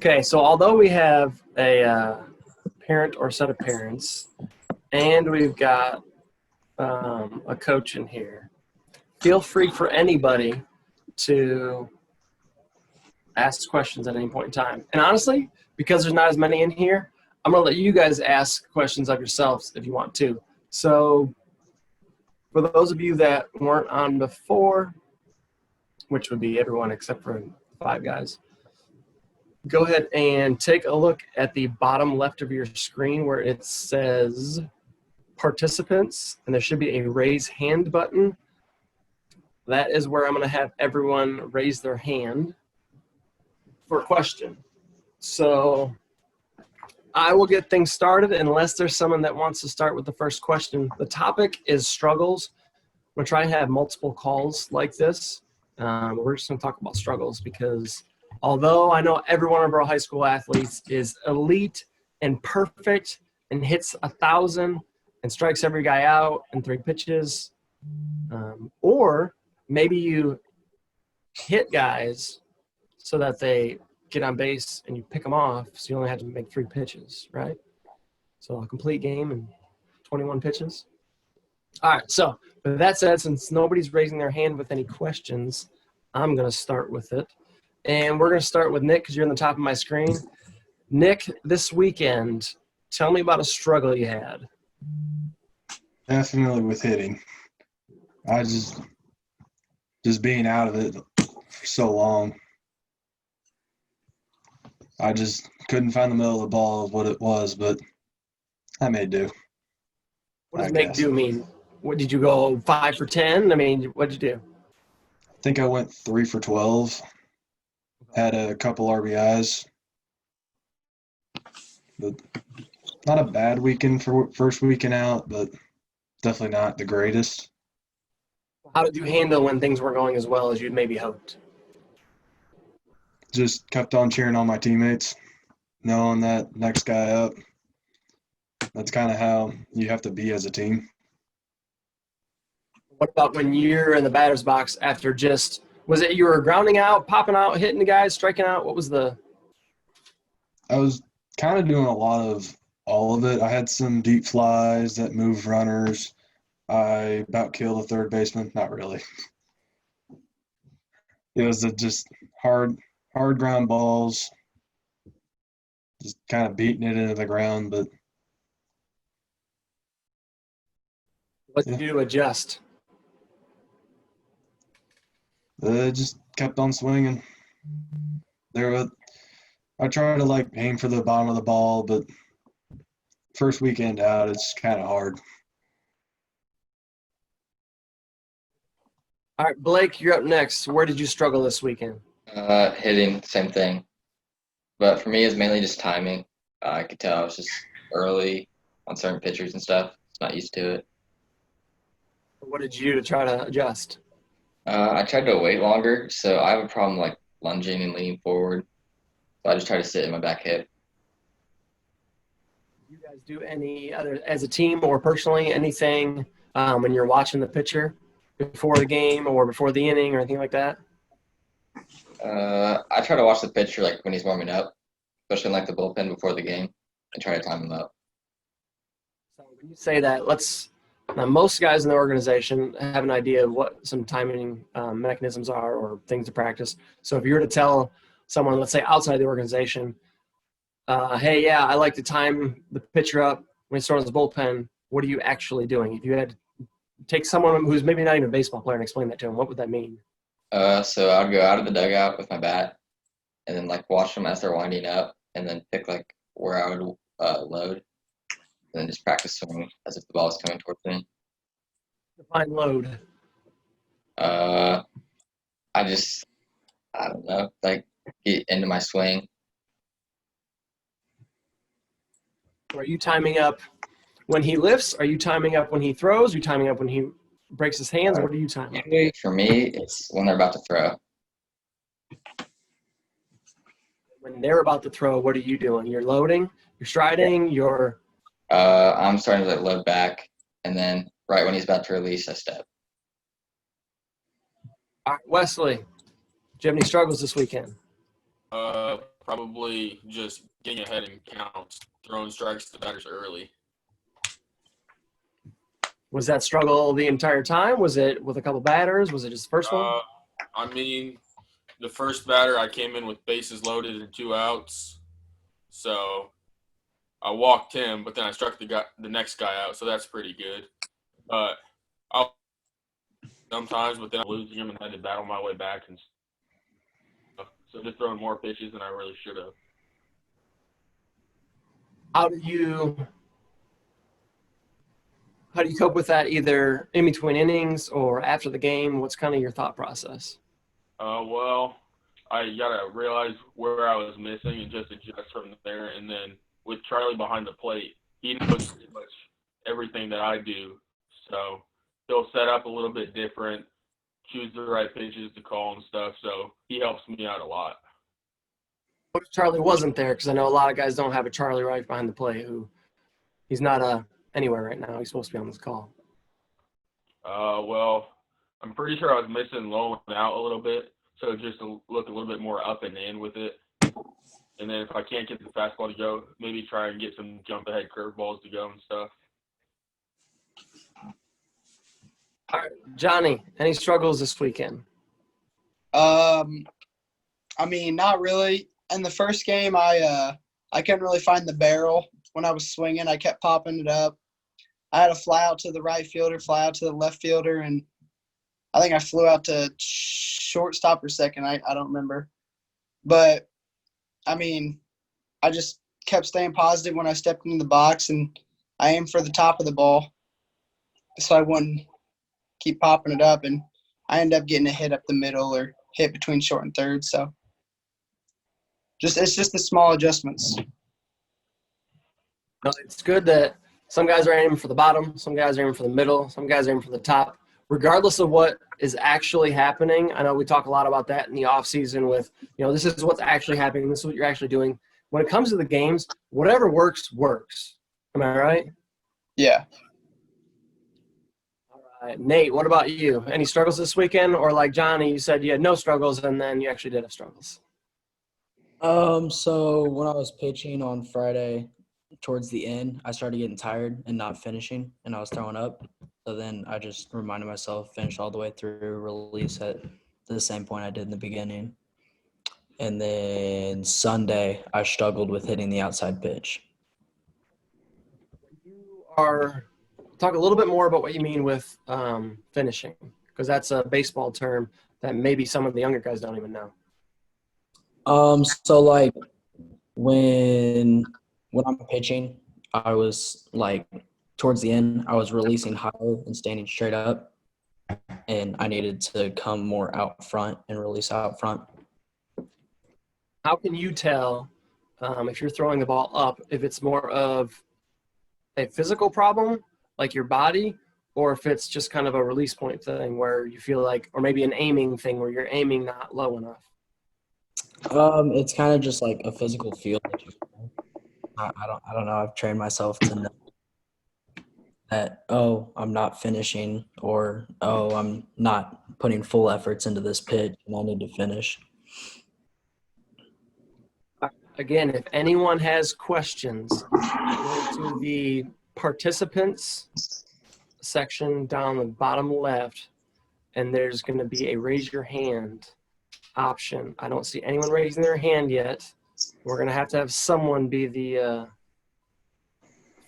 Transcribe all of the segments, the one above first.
Okay, so although we have a parent or set of parents, and we've got a coach in here, feel free for anybody to ask questions at any point in time. And honestly, because there's not as many in here, I'm going to let you guys ask questions of yourselves if you want to. So for those of you that weren't on before, which would be everyone except for 5 guys, go ahead and take a look at the bottom left of your screen where it says participants, and there should be a raise hand button. That is where I'm going to have everyone raise their hand for a question. So I will get things started unless there's someone that wants to start with the first question. The topic is struggles. I'm going to try and have multiple calls like this. We're just going to talk about struggles because although I know every one of our high school athletes is elite and perfect and hits 1,000 and strikes every guy out in 3 pitches, or maybe you hit guys so that they get on base and you pick them off so you only have to make 3 pitches, right? So a complete game and 21 pitches. All right, so with that said, since nobody's raising their hand with any questions, I'm going to start with it. And we're going to start with Nick because you're on the top of my screen. Nick, this weekend, tell me about a struggle you had. Definitely with hitting. I just being out of it for so long. I just couldn't find the middle of the ball of what it was, but I made do. What does make do mean? What did you go 5 for 10? I mean, what did you do? I think I went 3 for 12. Had a couple RBIs. But not a bad weekend for first weekend out, but definitely not the greatest. How did you handle when things weren't going as well as you'd maybe hoped? Just kept on cheering on my teammates, knowing that next guy up. That's kind of how you have to be as a team. What about when you're in the batter's box after just – was it you were grounding out, popping out, hitting the guys, striking out? What was the – I was kind of doing a lot of all of it. I had some deep flies that moved runners. I about killed a third baseman. Not really. It was just hard ground balls, just kind of beating it into the ground. But what did you do to adjust? Just kept on swinging. I tried to aim for the bottom of the ball, but first weekend out, it's kind of hard. All right, Blake, you're up next. Where did you struggle this weekend? Hitting, same thing. But for me, it's mainly just timing. I could tell I was just early on certain pitchers and stuff. Just not used to it. What did you do to try to adjust? I tried to wait longer, so I have a problem lunging and leaning forward. So I just try to sit in my back hip. Do you guys do any other, as a team or personally, anything when you're watching the pitcher before the game or before the inning or anything like that? I try to watch the pitcher when he's warming up, especially in the bullpen before the game, and try to time him up. So when you say that, now most guys in the organization have an idea of what some timing mechanisms are or things to practice. So if you were to tell someone, let's say outside the organization, hey, yeah, I like to time the pitcher up when he's throwing his bullpen, what are you actually doing? If you had to take someone who's maybe not even a baseball player and explain that to him, what would that mean? So I'd go out of the dugout with my bat and then watch them as they're winding up and then pick where I would load and then just practice swinging as if the ball is coming towards me. Define load. I don't know, get into my swing. Are you timing up when he lifts? Are you timing up when he throws? Are you timing up when he breaks his hands? What are you timing? Usually for me, it's when they're about to throw. When they're about to throw, what are you doing? You're loading, you're striding, you're I'm starting to load back, and then right when he's about to release, I step. All right, Wesley, do you have any struggles this weekend? Probably just getting ahead in counts, throwing strikes to batters early. Was that struggle the entire time? Was it with a couple batters? Was it just the first one? I mean, the first batter I came in with bases loaded and 2 outs, so I walked him, but then I struck the next guy out, so that's pretty good. But I'll sometimes, but then I'm losing him and had to battle my way back and stuff. So just throwing more pitches than I really should have. How do you cope with that, either in between innings or after the game? What's kind of your thought process? Well, I gotta realize where I was missing and just adjust from there. And then with Charlie behind the plate, he knows pretty much everything that I do, so he'll set up a little bit different, choose the right pitches to call and stuff. So he helps me out a lot. What if Charlie wasn't there? Because I know a lot of guys don't have a Charlie right behind the plate. He's not anywhere right now. He's supposed to be on this call. Well, I'm pretty sure I was missing low and out a little bit, so just to look a little bit more up and in with it. And then if I can't get the fastball to go, maybe try and get some jump ahead curveballs to go and stuff. All right, Johnny, any struggles this weekend? I mean, not really. In the first game, I couldn't really find the barrel when I was swinging. I kept popping it up. I had a fly out to the right fielder, fly out to the left fielder, and I think I flew out to shortstop or second. I don't remember. But, I mean, I just kept staying positive when I stepped into the box, and I aimed for the top of the ball so I wouldn't keep popping it up, and I ended up getting a hit up the middle or hit between short and third. So it's just the small adjustments. No, it's good that some guys are aiming for the bottom, some guys are aiming for the middle, some guys are aiming for the top. Regardless of what is actually happening, I know we talk a lot about that in the off season with, this is what's actually happening, this is what you're actually doing. When it comes to the games, whatever works, works. Am I right? Yeah. All right. Nate, what about you? Any struggles this weekend? Or like Johnny, you said you had no struggles and then you actually did have struggles. So when I was pitching on Friday, towards the end, I started getting tired and not finishing, and I was throwing up. So then I just reminded myself, finish all the way through, release at the same point I did in the beginning. And then Sunday, I struggled with hitting the outside pitch. Talk a little bit more about what you mean with finishing, because that's a baseball term that maybe some of the younger guys don't even know. So like when I'm pitching, I was like towards the end, I was releasing higher and standing straight up, and I needed to come more out front and release out front. How can you tell if you're throwing the ball up, if it's more of a physical problem, like your body, or if it's just kind of a release point thing where you feel like, or maybe an aiming thing where you're aiming not low enough? It's kind of just like a physical feel. I don't know. I've trained myself to know that, I'm not finishing, or, I'm not putting full efforts into this pitch and I need to finish. Again, if anyone has questions, go to the participants section down the bottom left, and there's going to be a raise your hand option. I don't see anyone raising their hand yet. We're going to have someone be the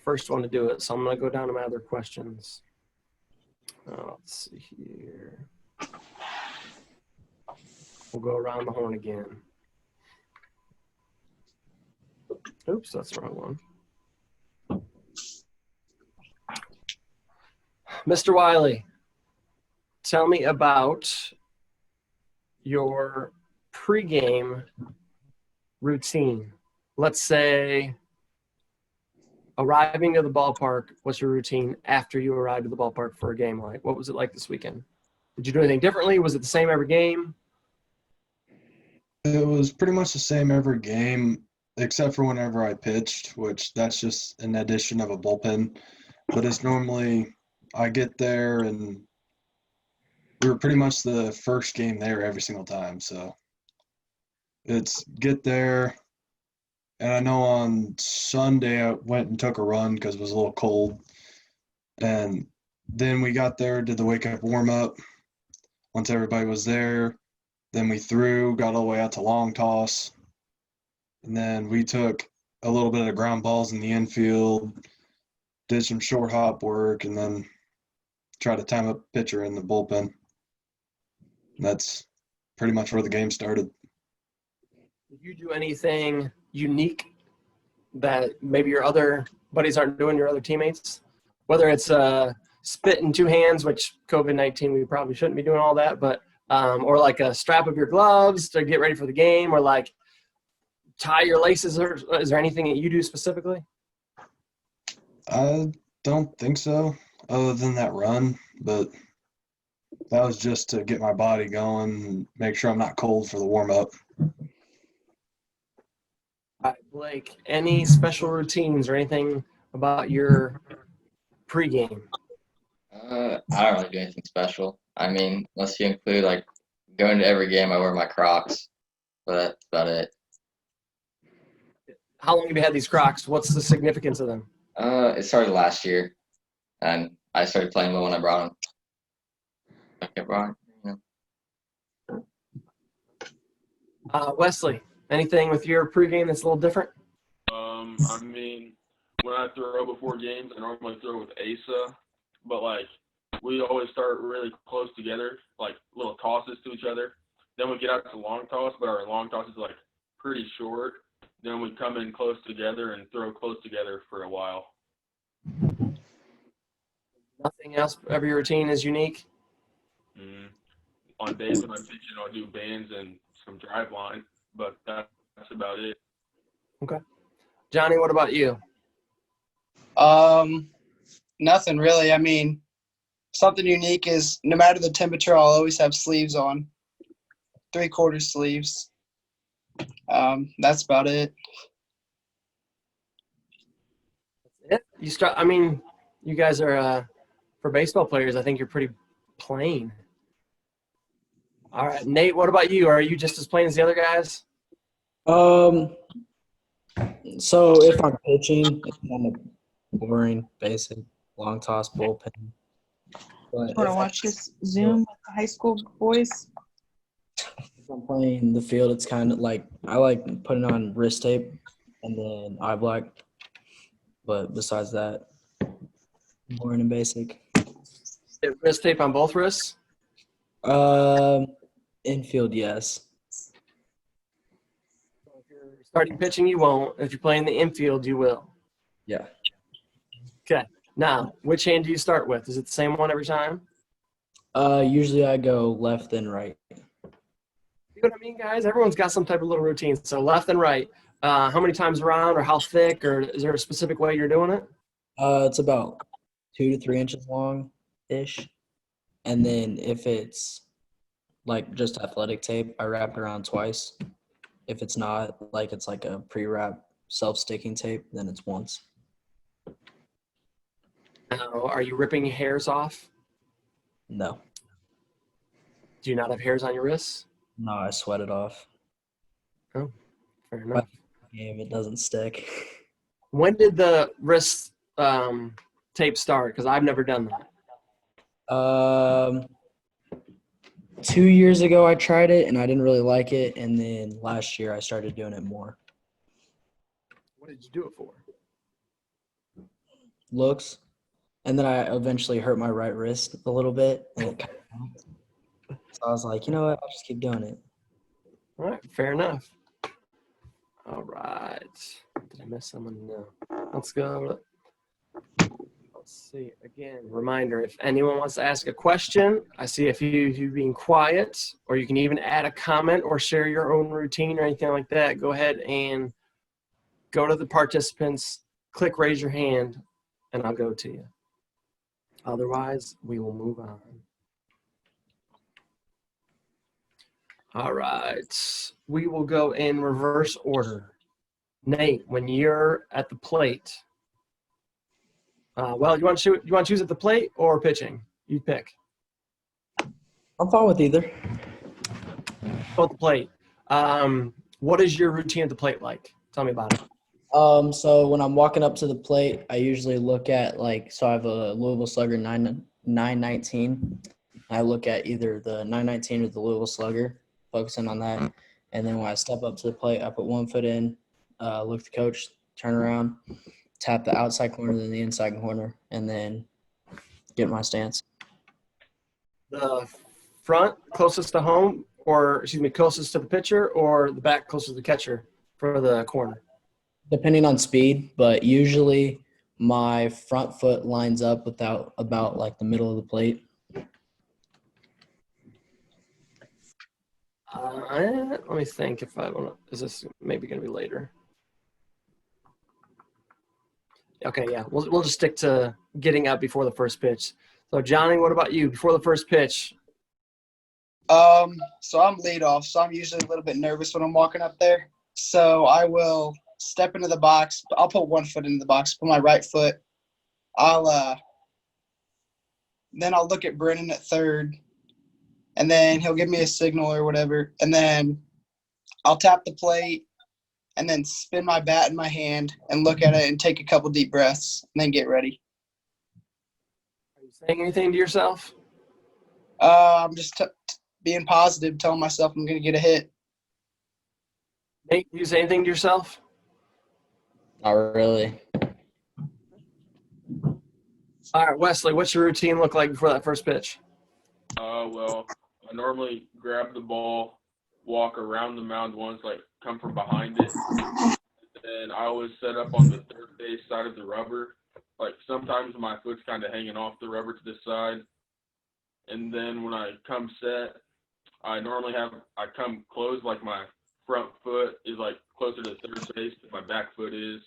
first one to do it. So I'm going to go down to my other questions. Let's see here. We'll go around the horn again. Oops, that's the wrong one. Mr. Wiley, tell me about your pregame routine. Let's say arriving to the ballpark, what's your routine after you arrived at the ballpark for a game like? What was it like this weekend? Did you do anything differently? Was it the same every game? It was pretty much the same every game, except for whenever I pitched, which that's just an addition of a bullpen. But it's normally I get there, and we were pretty much the first game there every single time. So it's get there, And I know on Sunday I went and took a run because it was a little cold. And then we got there, did the wake-up warm-up. Once everybody was there, then we threw, got all the way out to long toss. And then we took a little bit of ground balls in the infield, did some short hop work, and then tried to time up pitcher in the bullpen. And that's pretty much where the game started. Did you do anything unique that maybe your other buddies aren't doing, your other teammates? Whether it's spit in two hands, which COVID-19 we probably shouldn't be doing all that, but or like a strap of your gloves to get ready for the game, or like tie your laces. Or is there anything that you do specifically? I don't think so, other than that run, but that was just to get my body going and make sure I'm not cold for the warm-up. All right, Blake, any special routines or anything about your pregame? I don't really do anything special. I mean, unless you include like going to every game, I wear my Crocs, but that's about it. How long have you had these Crocs? What's the significance of them? It started last year, and I started playing them when I brought them. I brought 'em, you know. Wesley, anything with your pregame that's a little different? I mean, when I throw before games, I normally throw with Asa, but like we always start really close together, like little tosses to each other. Then we get out to long toss, but our long toss is like pretty short. Then we come in close together and throw close together for a while. Nothing else? Every routine is unique? On days when I'm pitching, I'll do bands and some drive line, but that's about it. Okay. Johnny, what about you? Nothing really. I mean, something unique is no matter the temperature, I'll always have sleeves on, 3/4 sleeves. That's about it. You start. I mean, you guys are for baseball players. I think you're pretty plain. All right, Nate. What about you? Are you just as plain as the other guys? So if I'm pitching, it's kind of boring, basic, long toss, bullpen. But Want to watch this Zoom with the high school boys? if I'm playing the field, it's kind of like I like putting on wrist tape and then eye black. But besides that, boring and basic. Wrist tape on both wrists? Infield, yes. If you're starting pitching, you won't. If you're playing the infield, you will. Yeah. Okay. Now, which hand do you start with? Is it the same one every time? Usually I go left and right. You know what I mean, guys? Everyone's got some type of little routine. So left and right. How many times around, or how thick, or is there a specific way you're doing it? It's about 2 to 3 inches long-ish. And then if it's like just athletic tape, I wrap it around twice. If it's not, like it's like a pre-wrap self-sticking tape, then it's once. Now, are you ripping hairs off? No. Do you not have hairs on your wrists? No, I sweat it off. Oh, fair enough. Game, it doesn't stick. When did the wrist tape start? Because I've never done that. 2 years ago I tried it and I didn't really like it, and then last year I started doing it more. What did you do it for? Looks, and then I eventually hurt my right wrist a little bit, and it kind of, so I was like, you know what, I'll just keep doing it. All right, fair enough. All right. Did I miss someone? No. Let's go. Let's see. Again, reminder, if anyone wants to ask a question, I see a few of you being quiet, or you can even add a comment or share your own routine or anything like that. Go ahead and go to the participants, click raise your hand, and I'll go to you. Otherwise, we will move on. All right. We will go in reverse order. Nate, when you're at the plate, well, you want to choose at the plate or pitching? You pick. I'm fine with either. Go at the plate. What is your routine at the plate like? Tell me about it. So when I'm walking up to the plate, I usually look at so I have a Louisville Slugger 919. I look at either the 919 or the Louisville Slugger, focusing on that. And then when I step up to the plate, I put 1 foot in, look at the coach, turn around, tap the outside corner, then the inside corner, and then get my stance. The front closest to home, or closest to the pitcher, or the back closest to the catcher for the corner? Depending on speed, but usually my front foot lines up about the middle of the plate. Let me think if I want to. Is this maybe going to be later? Okay, yeah. We'll just stick to getting up before the first pitch. So, Johnny, what about you? Before the first pitch? So I'm leadoff, so I'm usually a little bit nervous when I'm walking up there. So I will step into the box. I'll put 1 foot into the box, put my right foot. Then I'll look at Brennan at third, and then he'll give me a signal or whatever, and then I'll tap the plate and then spin my bat in my hand and look at it and take a couple deep breaths and then get ready. Are you saying anything to yourself? I'm just being positive, telling myself I'm going to get a hit. Nate, do you say anything to yourself? Not really. All right, Wesley, what's your routine look like before that first pitch? Well, I normally grab the ball, walk around the mound once, come from behind it. And I always set up on the third base side of the rubber. Sometimes my foot's kind of hanging off the rubber to the side. And then when I come set, I come close, my front foot is closer to third base than my back foot is.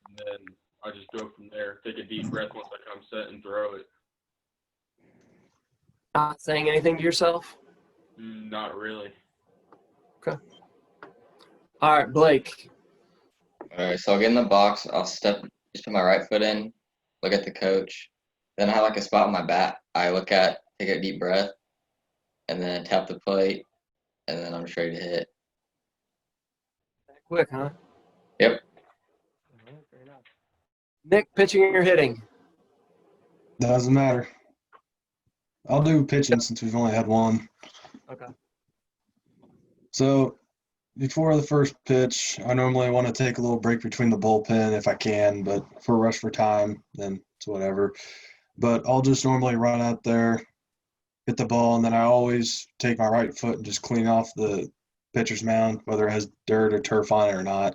And then I just go from there, take a deep breath once I come set and throw it. Not saying anything to yourself? Not really. Okay. All right, Blake. All right, so I'll get in the box. I'll just put my right foot in, look at the coach. Then I have a spot on my bat. I take a deep breath, and then tap the plate, and then I'm just ready to hit. Quick, huh? Yep. Fair enough. Nick, pitching or hitting? Doesn't matter. I'll do pitching since we've only had one. Okay. So before the first pitch, I normally want to take a little break between the bullpen if I can, but if we're rushed for time, then it's whatever. But I'll just normally run out there, hit the ball, and then I always take my right foot and just clean off the pitcher's mound, whether it has dirt or turf on it or not.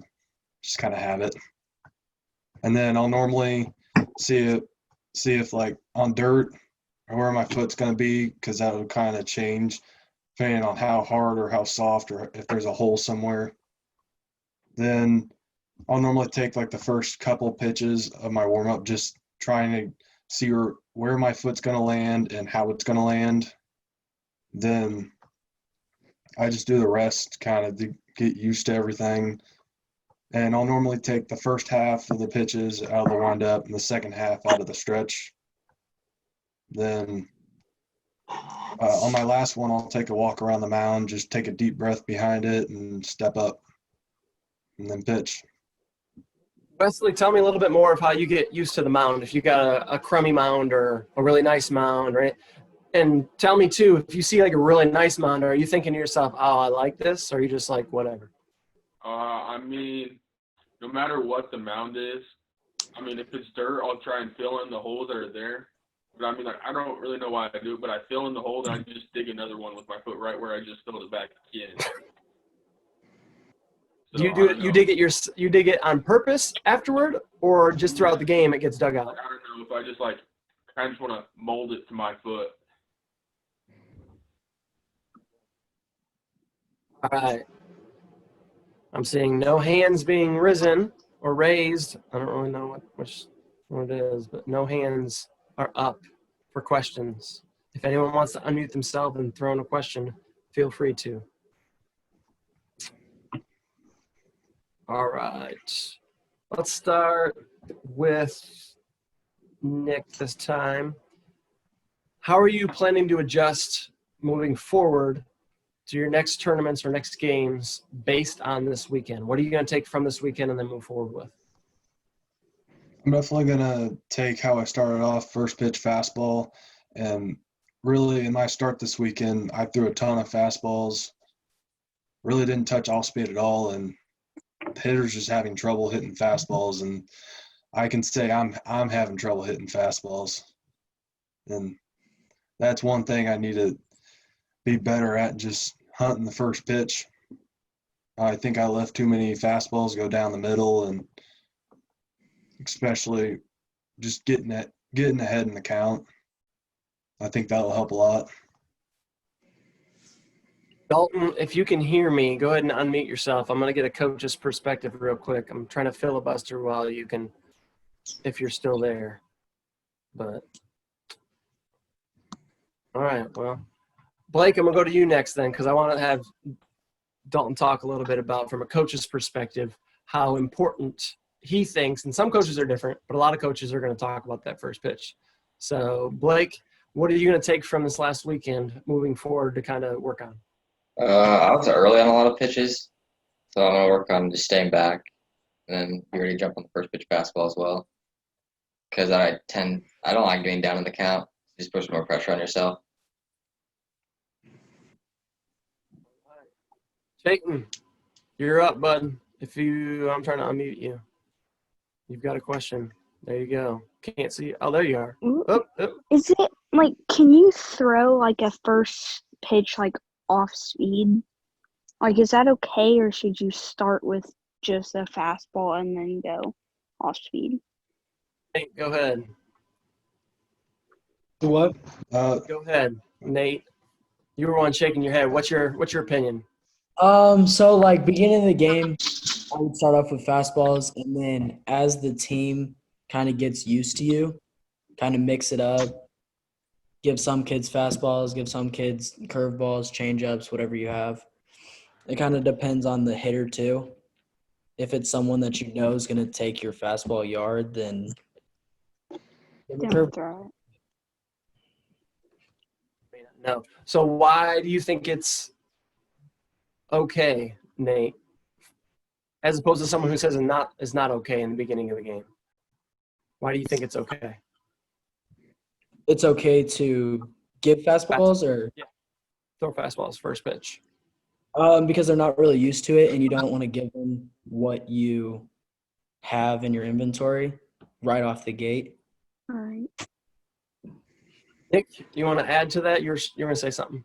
Just kind of have it. And then I'll normally see if on dirt or where my foot's going to be, because that would kind of change depending on how hard or how soft or if there's a hole somewhere. Then I'll normally take the first couple pitches of my warm-up, just trying to see where my foot's going to land and how it's going to land. Then I just do the rest kind of to get used to everything. And I'll normally take the first half of the pitches out of the wind-up and the second half out of the stretch. Then on my last one, I'll take a walk around the mound, just take a deep breath behind it and step up and then pitch. Wesley, tell me a little bit more of how you get used to the mound. If you got a crummy mound or a really nice mound, right? And tell me, too, if you see a really nice mound, are you thinking to yourself, oh, I like this? Or are you just whatever? No matter what the mound is, if it's dirt, I'll try and fill in the holes that are there. But I don't really know why I do it, but I fill in the hole and I just dig another one with my foot right where I just filled it back in. So, you dig it on purpose afterward, or just throughout the game it gets dug out? I don't know if I just want to mold it to my foot. All right. I'm seeing no hands being risen or raised. I don't really know what it is, but no hands are up for questions. If anyone wants to unmute themselves and throw in a question, feel free to. All right. Let's start with Nick this time. How are you planning to adjust moving forward to your next tournaments or next games based on this weekend? What are you going to take from this weekend and then move forward with? I'm definitely going to take how I started off, first pitch fastball. And really, in my start this weekend, I threw a ton of fastballs. Really didn't touch off speed at all. And the hitters just having trouble hitting fastballs. And I can say I'm having trouble hitting fastballs. And that's one thing I need to be better at, just hunting the first pitch. I think I left too many fastballs go down the middle, and especially just getting ahead in the count. I think that'll help a lot. Dalton, if you can hear me, go ahead and unmute yourself. I'm going to get a coach's perspective real quick. I'm trying to filibuster while you can, if you're still there. But all right, well, Blake, I'm going to go to you next then, because I want to have Dalton talk a little bit about, from a coach's perspective, how important he thinks, and some coaches are different, but a lot of coaches are going to talk about that first pitch. So, Blake, what are you going to take from this last weekend moving forward to kind of work on? I was early on a lot of pitches, so I'm going to work on just staying back. And then you already jump on the first pitch fastball as well. Because I don't like getting down in the count. Just push more pressure on yourself. Chayton, you're up, bud. I'm trying to unmute you. You've got a question. There you go. Can't see. Oh, there you are. Oh. Is it like, can you throw like a first pitch like off speed? Like, is that okay, or should you start with just a fastball and then go off speed? Nate, go ahead. What? Go ahead, Nate. You were one shaking your head. What's your opinion? So like beginning of the game, I would start off with fastballs, and then as the team kind of gets used to you, kind of mix it up. Give some kids fastballs, give some kids curveballs, changeups, whatever you have. It kind of depends on the hitter too. If it's someone that you know is going to take your fastball yard, then give them a Don't curve. throw it. No. So why do you think it's okay, Nate, as opposed to someone who says is not okay in the beginning of the game? Why do you think it's okay? It's okay to give fastballs, or Throw fastballs first pitch. because they're not really used to it, and you don't want to give them what you have in your inventory right off the gate. All right. Nick, you want to add to that? You're going to say something.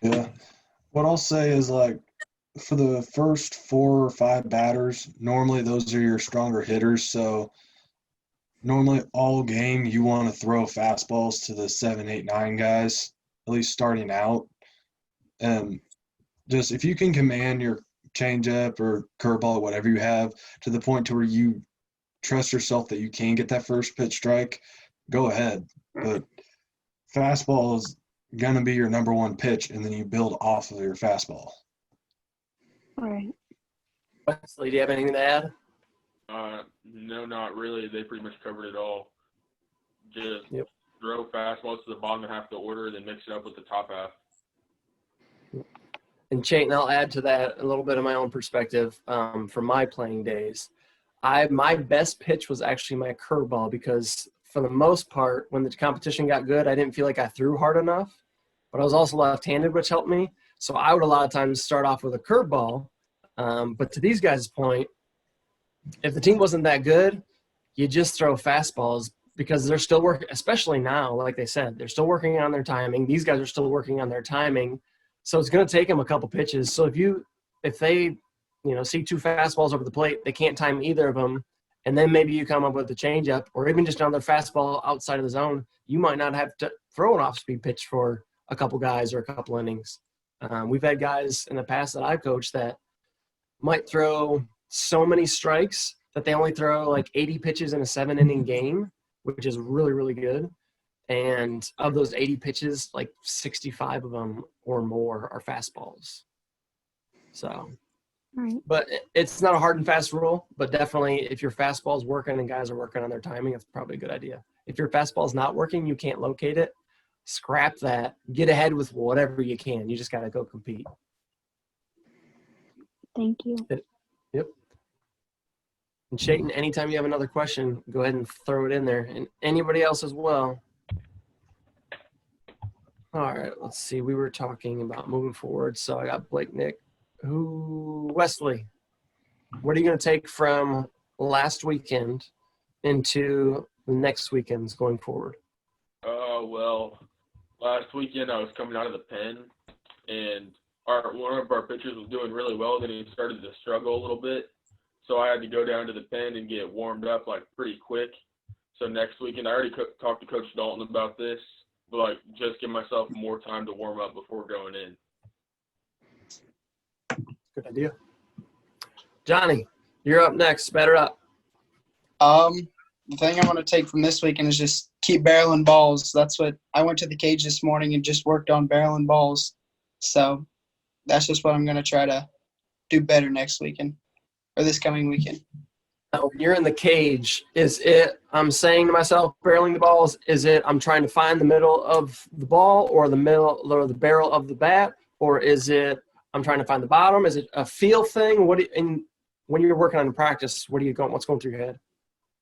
Yeah. What I'll say is, like, for the first 4 or 5 batters, normally those are your stronger hitters. So normally all game you want to throw fastballs to the 7, 8, 9 guys, at least starting out. And just if you can command your changeup or curveball, whatever you have, to the point to where you trust yourself that you can get that first pitch strike, go ahead. But fastball is going to be your number one pitch, and then you build off of your fastball. All right. Wesley, do you have anything to add? No, not really. They pretty much covered it all. Just Yep. throw fastballs to the bottom half of the order, then mix it up with the top half. And Chayton, I'll add to that a little bit of my own perspective from my playing days. My best pitch was actually my curveball, because for the most part, when the competition got good, I didn't feel like I threw hard enough, but I was also left-handed, which helped me. So I would a lot of times start off with a curveball. But to these guys' point, if the team wasn't that good, you just throw fastballs, because they're still working, especially now, like they said, they're still working on their timing. These guys are still working on their timing. So it's going to take them a couple pitches. So if they see 2 fastballs over the plate, they can't time either of them, and then maybe you come up with a changeup or even just another fastball outside of the zone, you might not have to throw an off-speed pitch for a couple guys or a couple innings. We've had guys in the past that I've coached that might throw so many strikes that they only throw like 80 pitches in a 7-inning game, which is really, really good. And of those 80 pitches, like 65 of them or more are fastballs. So, Right. but it's not a hard and fast rule, but definitely if your fastball's working and guys are working on their timing, it's probably a good idea. If your fastball's not working, you can't locate it, scrap that, get ahead with whatever you can. You just got to go compete. Thank you. Yep. And Chayton, anytime you have another question, go ahead and throw it in there. And anybody else as well. All right, let's see. We were talking about moving forward. So I got Blake, Nick. Wesley, what are you going to take from last weekend into the next weekends going forward? Well, last weekend I was coming out of the pen, and one of our pitchers was doing really well. Then he started to struggle a little bit, so I had to go down to the pen and get warmed up like pretty quick. So next weekend, I already talked to Coach Dalton about this, but like just give myself more time to warm up before going in. Good idea. Johnny, you're up next. Batter up. The thing I'm going to take from this weekend is just keep barreling balls. That's what I went to the cage this morning and just worked on barreling balls. So that's just what I'm going to try to do better next weekend or this coming weekend. Now, when you're in the cage, is it I'm saying to myself, barreling the balls? Is it I'm trying to find the middle of the ball or the middle or the barrel of the bat? Or is it I'm trying to find the bottom? Is it a feel thing? When you're working on practice, what's going through your head?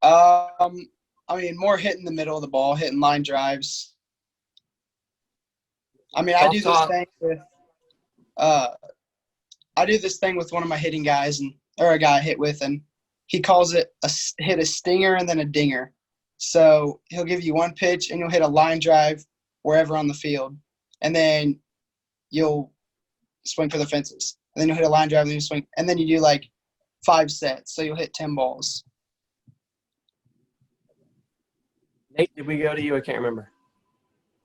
I mean, more hitting the middle of the ball, hitting line drives. I mean, I do this thing with one of my hitting guys, or a guy I hit with, and he calls it hit a stinger and then a dinger. So he'll give you one pitch and you'll hit a line drive wherever on the field, and then you'll swing for the fences. And then you'll hit a line drive and then you swing, and then you do like 5 sets. So you'll hit 10 balls. Nate, did we go to you? I can't remember.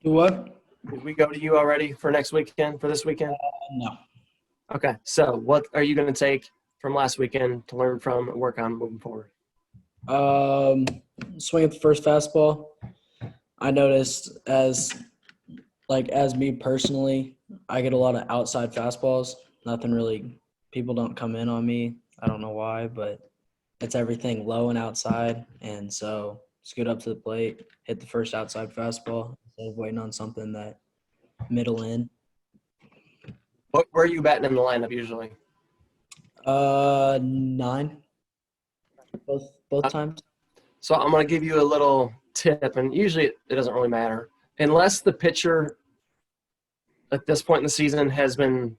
Do what? Did we go to you already for this weekend? No. Okay. So what are you going to take from last weekend to learn from and work on moving forward? Swing at the first fastball. I noticed as me personally, I get a lot of outside fastballs. Nothing really, people don't come in on me. I don't know why, but it's everything low and outside. And so scoot up to the plate, hit the first outside fastball instead of waiting on something that middle in. Where are you batting in the lineup usually? 9. Both times. So I'm going to give you a little tip, and usually it doesn't really matter. Unless the pitcher at this point in the season has been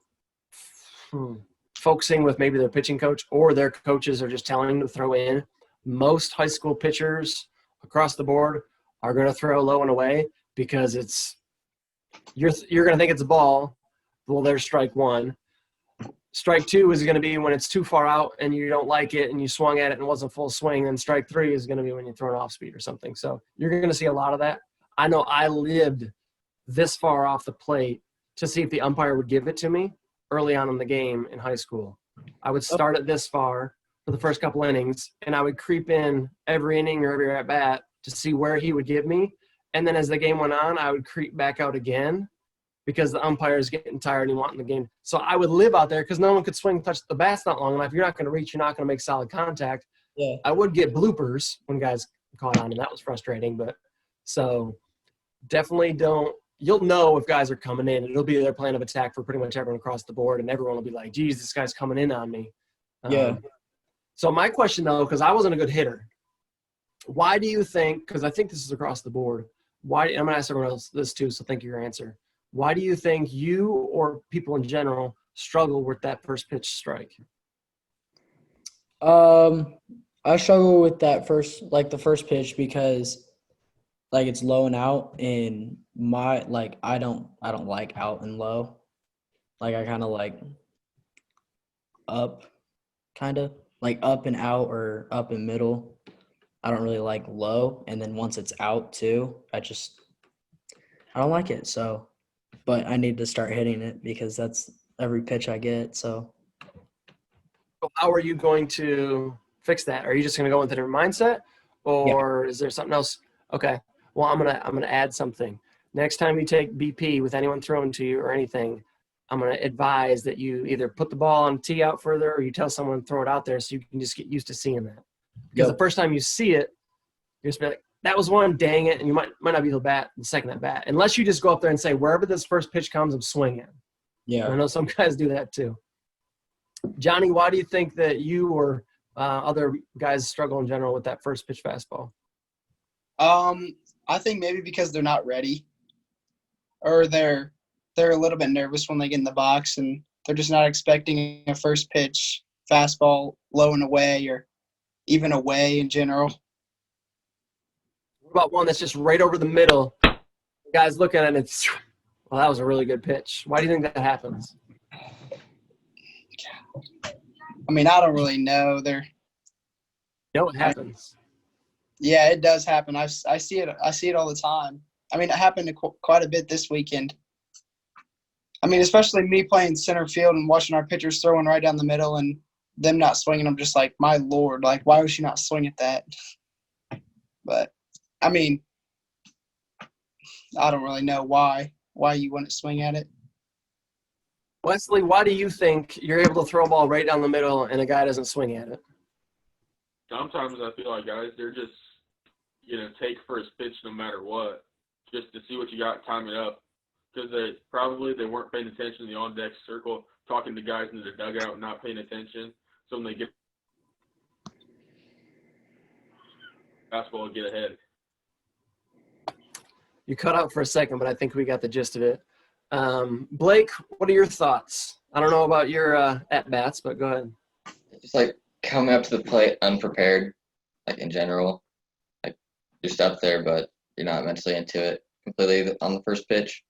focusing with maybe their pitching coach or their coaches are just telling them to throw in, most high school pitchers across the board are going to throw low and away because you're going to think it's a ball. Well, there's strike 1. Strike 2 is going to be when it's too far out and you don't like it and you swung at it and it wasn't full swing. And strike 3 is going to be when you throw an off speed or something. So you're going to see a lot of that. I know I lived this far off the plate to see if the umpire would give it to me early on in the game in high school. I would start it this far for the first couple innings, and I would creep in every inning or every at bat to see where he would give me. And then as the game went on, I would creep back out again because the umpire is getting tired and wanting the game. So I would live out there because no one could touch the bats not long enough. You're not going to reach. You're not going to make solid contact. Yeah. I would get bloopers when guys caught on, and that was frustrating. But so definitely you'll know if guys are coming in. It'll be their plan of attack for pretty much everyone across the board, and everyone will be like, geez, this guy's coming in on me. Yeah. So my question, though, because I wasn't a good hitter, why do you think – because I think this is across the board. I'm going to ask everyone else this too, so think of your answer. Why do you think you or people in general struggle with that first pitch strike? I struggle with that the first pitch because it's low and out, and I don't like out and low. I kind of like up, up and out or up and middle. I don't really like low, and then once it's out too, I don't like it. So, but I need to start hitting it because that's every pitch I get. So how are you going to fix that? Are you just going to go into their mindset, or is there something else? Okay. Well, I'm gonna add something. Next time you take BP with anyone throwing to you or anything, I'm gonna advise that you either put the ball on tee out further, or you tell someone to throw it out there so you can just get used to seeing that. Because the first time you see it, you're just be like, that was one, dang it, and you might not be able to bat the second at bat. Unless you just go up there and say, wherever this first pitch comes, I'm swinging. Yeah. I know some guys do that too. Johnny, why do you think that you or other guys struggle in general with that first pitch fastball? I think maybe because they're not ready, or they're a little bit nervous when they get in the box, and they're just not expecting a first pitch fastball low and away, or even away in general. What about one that's just right over the middle? The guy's looking at it, it's, well, that was a really good pitch. Why do you think that happens? I mean, I don't really know. You know what happens? Yeah, it does happen. I see it. I see it all the time. I mean, it happened quite a bit this weekend. I mean, especially me playing center field and watching our pitchers throwing right down the middle and them not swinging. I'm just like, my Lord, like, why would you not swing at that? But, I mean, I don't really know why you wouldn't swing at it. Wesley, why do you think you're able to throw a ball right down the middle and a guy doesn't swing at it? Sometimes I feel like guys, they're just take first pitch no matter what, just to see what you got, time it up, because they weren't paying attention in the on deck circle, talking to guys in the dugout, and not paying attention. So when they get fastball, get ahead. You cut out for a second, but I think we got the gist of it. Blake, what are your thoughts? I don't know about your at-bats, but go ahead. Just like coming up to the plate unprepared, like in general. Like you're just up there, but you're not mentally into it completely on the first pitch.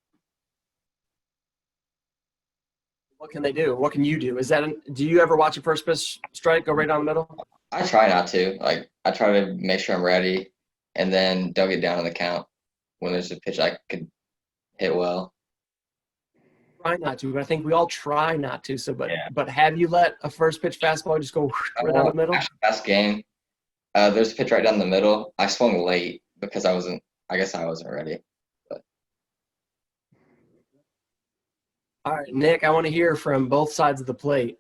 What can they do? What can you do? Do you ever watch a first pitch strike go right down the middle? I try not to. Like I try to make sure I'm ready, and then don't get down on the count when there's a pitch I could hit well. Try not to, but I think we all try not to. So, but have you let a first pitch fastball just go right down the middle? Actually, last game, there's a pitch right down the middle. I swung late because I guess I wasn't ready. But. All right, Nick, I want to hear from both sides of the plate.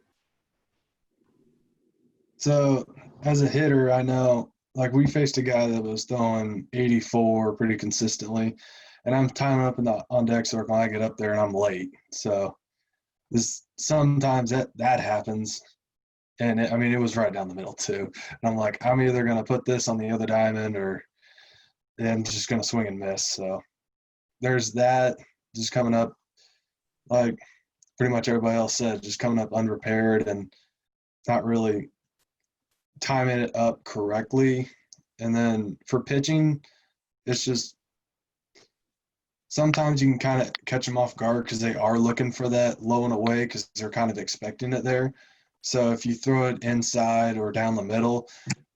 So as a hitter, I know, like we faced a guy that was throwing 84 pretty consistently, and I'm timing up in the on-deck circle, and I get up there and I'm late. So sometimes that happens. And it was right down the middle too. And I'm like, I'm either going to put this on the other diamond or I'm just going to swing and miss. So there's that just coming up, like pretty much everybody else said, just coming up unprepared and not really timing it up correctly. And then for pitching, it's just sometimes you can kind of catch them off guard because they are looking for that low and away because they're kind of expecting it there. So if you throw it inside or down the middle,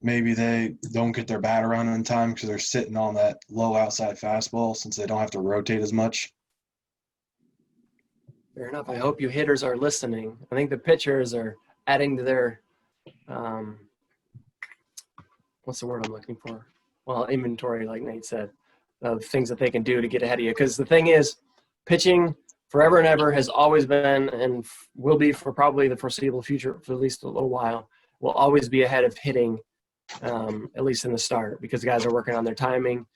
maybe they don't get their bat around in time because they're sitting on that low outside fastball since they don't have to rotate as much. Fair enough. I hope you hitters are listening. I think the pitchers are adding to their what's the word I'm looking for? Well, inventory, like Nate said, of things that they can do to get ahead of you. Because the thing is, pitching forever and ever has always been and will be for probably the foreseeable future for at least a little while, will always be ahead of hitting, at least in the start, because the guys are working on their timing.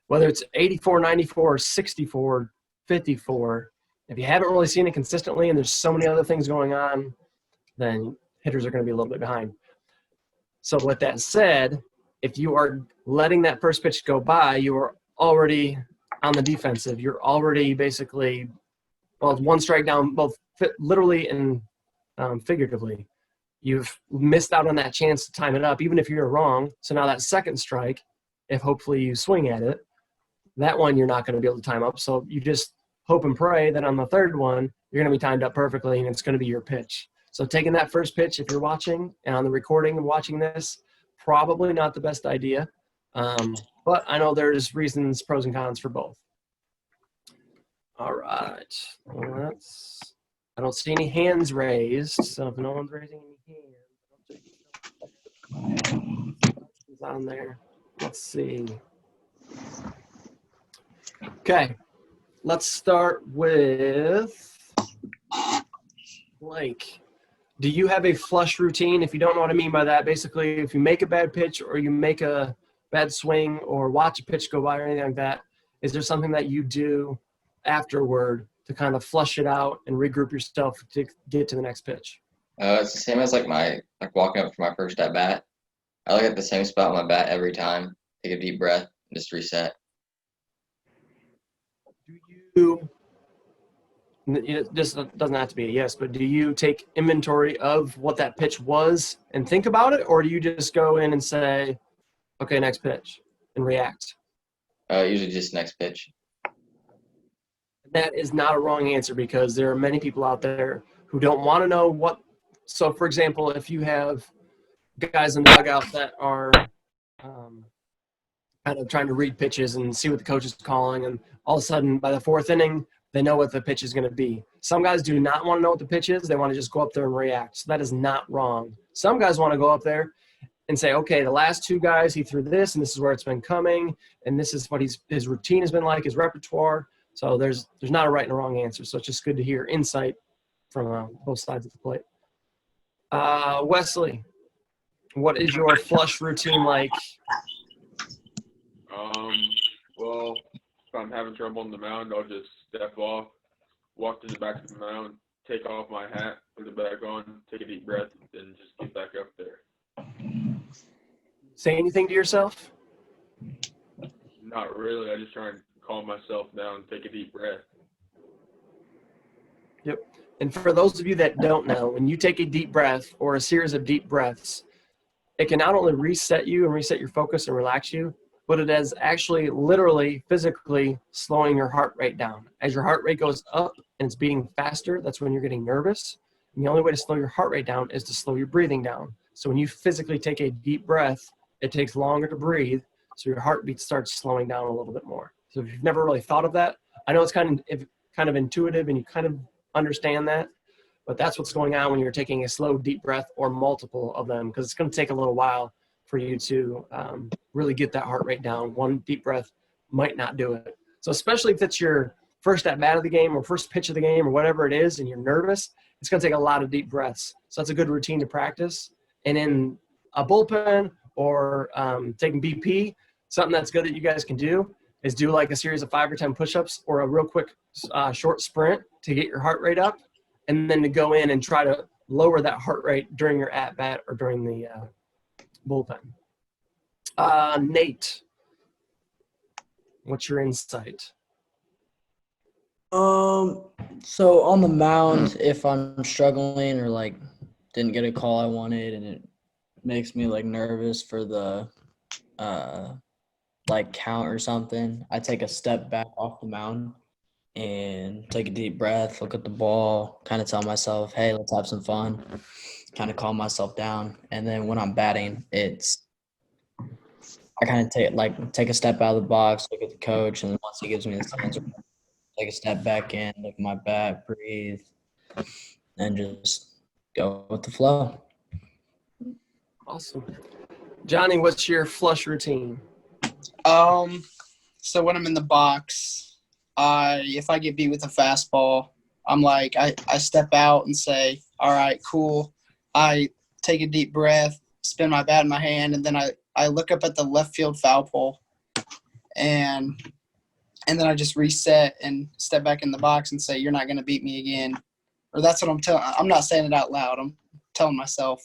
Whether it's 84, 94, 64, 54, if you haven't really seen it consistently and there's so many other things going on, then hitters are going to be a little bit behind. So with that said, if you are letting that first pitch go by, you are already on the defensive. You're already basically, well, one strike down, both literally and figuratively. You've missed out on that chance to time it up, even if you're wrong. So now that second strike, if hopefully you swing at it, that one you're not going to be able to time up. So you just hope and pray that on the third one, you're going to be timed up perfectly and it's going to be your pitch. So taking that first pitch, if you're watching and on the recording and watching this, probably not the best idea. But I know there's reasons, pros and cons for both. All right. Well, I don't see any hands raised. So if no one's raising any hands, what's on there? Let's see. Okay. Let's start with Blake. Do you have a flush routine? If you don't know what I mean by that, basically if you make a bad pitch or you make a bad swing or watch a pitch go by or anything like that, is there something that you do afterward to kind of flush it out and regroup yourself to get to the next pitch? It's the same as like walking up for my first at bat. I look at the same spot on my bat every time, take a deep breath, and just reset. This doesn't have to be a yes, but do you take inventory of what that pitch was and think about it, or do you just go in and say, okay, next pitch, and react? Usually just next pitch. That is not a wrong answer, because there are many people out there who don't want to know what. So, for example, if you have guys in the dugout that are kind of trying to read pitches and see what the coach is calling, and all of a sudden by the fourth inning, they know what the pitch is going to be. Some guys do not want to know what the pitch is. They want to just go up there and react. So that is not wrong. Some guys want to go up there and say, okay, the last two guys, he threw this, and this is where it's been coming, and this is what his routine has been like, his repertoire. So there's not a right and a wrong answer. So it's just good to hear insight from both sides of the plate. Wesley, what is your flush routine like? Well, if I'm having trouble on the mound, I'll just step off, walk to the back of the mound, take off my hat, put it back on, take a deep breath, and just get back up there. Say anything to yourself? Not really. I just try and calm myself down, take a deep breath. Yep. And for those of you that don't know, when you take a deep breath or a series of deep breaths, it can not only reset you and reset your focus and relax you, but it is actually literally physically slowing your heart rate down. As your heart rate goes up and it's beating faster, that's when you're getting nervous. And the only way to slow your heart rate down is to slow your breathing down. So when you physically take a deep breath, it takes longer to breathe, so your heartbeat starts slowing down a little bit more. So if you've never really thought of that, I know it's kind of intuitive and you kind of understand that, but that's what's going on when you're taking a slow, deep breath or multiple of them, because it's going to take a little while for you to really get that heart rate down. One deep breath might not do it. So especially if it's your first at bat of the game or first pitch of the game or whatever it is and you're nervous, it's going to take a lot of deep breaths. So that's a good routine to practice. And in a bullpen or taking BP, something that's good that you guys can do is do like a series of 5 or 10 push-ups or a real quick short sprint to get your heart rate up, and then to go in and try to lower that heart rate during your at-bat or during the bullpen. Nate, what's your insight? So on the mound, if I'm struggling or like didn't get a call I wanted and it makes me like nervous for the like count or something, I take a step back off the mound and take a deep breath, look at the ball, kind of tell myself, hey, let's have some fun, kind of calm myself down. And then when I'm batting, I kind of take a step out of the box, look at the coach, and then once he gives me the signs, take a step back in, look at my bat, breathe, and just go with the flow. Awesome. Johnny, what's your flush routine? So when I'm in the box, if I get beat with a fastball, I'm like, I step out and say, all right, cool. I take a deep breath, spin my bat in my hand, and then I look up at the left field foul pole, and then I just reset and step back in the box and say, you're not going to beat me again. Or that's what I'm telling. I'm not saying it out loud. I'm telling myself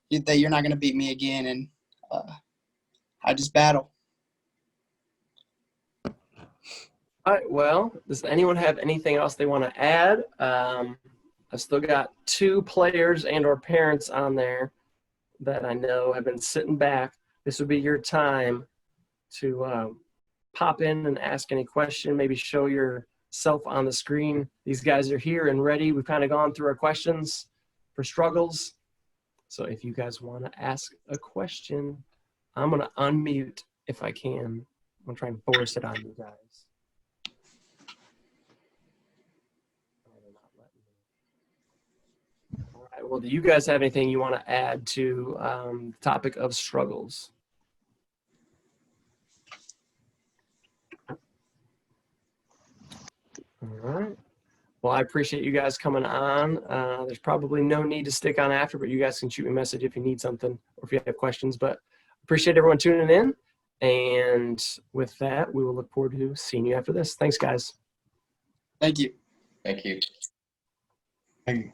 that you're not going to beat me again, and I just battle. All right, well, does anyone have anything else they want to add? I've still got 2 players and or parents on there that I know have been sitting back. This would be your time to pop in and ask any question, maybe show yourself on the screen. These guys are here and ready. We've kind of gone through our questions for struggles. So if you guys want to ask a question, I'm going to unmute if I can. I'm going to try and force it on you guys. All right, well, do you guys have anything you want to add to the topic of struggles? All right. Well, I appreciate you guys coming on. There's probably no need to stick on after, but you guys can shoot me a message if you need something or if you have questions. But appreciate everyone tuning in. And with that, we will look forward to seeing you after this. Thanks, guys. Thank you. Thank you. Thank you.